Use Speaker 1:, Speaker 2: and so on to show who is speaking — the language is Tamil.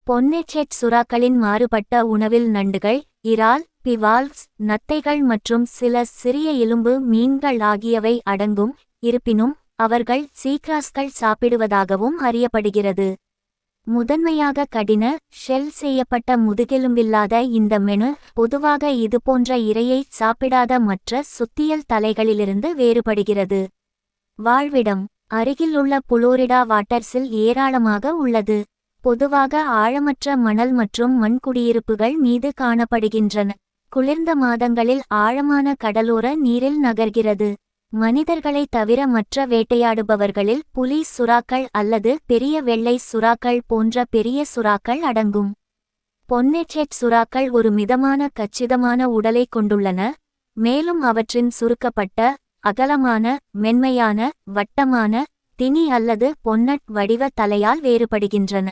Speaker 1: பொன்னெச்செட் சுறாக்களின் மாறுபட்ட உணவில் நண்டுகள், இறால், பிவால்வ்ஸ், நத்தைகள் மற்றும் சில சிறிய எலும்பு மீன்கள் ஆகியவை அடங்கும். இருப்பினும் அவர்கள் சீக்ராஸ்கள் சாப்பிடுவதாகவும் அறியப்படுகிறது. முதன்மையாக கடின, ஷெல் செய்யப்பட்ட முதுகெலும்பில்லாத இந்த மெனு பொதுவாக இதுபோன்ற இரையை சாப்பிடாத மற்ற சுத்தியல் தலைகளிலிருந்து வேறுபடுகிறது. வாழ்விடம்: அருகிலுள்ள புளோரிடா வாட்டர்ஸில் ஏராளமாக உள்ளது. பொதுவாக ஆழமற்ற மணல் மற்றும் மண் குடியிருப்புகள் மீது காணப்படுகின்றன. குளிர்ந்த மாதங்களில் ஆழமான கடலோர நீரில் நகர்கிறது. மனிதர்களை தவிர மற்ற வேட்டையாடுபவர்களில் புலி சுறாக்கள் அல்லது பெரிய வெள்ளை சுறாக்கள் போன்ற பெரிய சுறாக்கள் அடங்கும். பொன்னெச்செட் சுறாக்கள் ஒரு மிதமான கச்சிதமான உடலை கொண்டுள்ளன, மேலும் அவற்றின் சுருக்கப்பட்ட, அகலமான, மென்மையான, வட்டமான, திணி அல்லது பொன்னட் வடிவ தலையால் வேறுபடுகின்றன.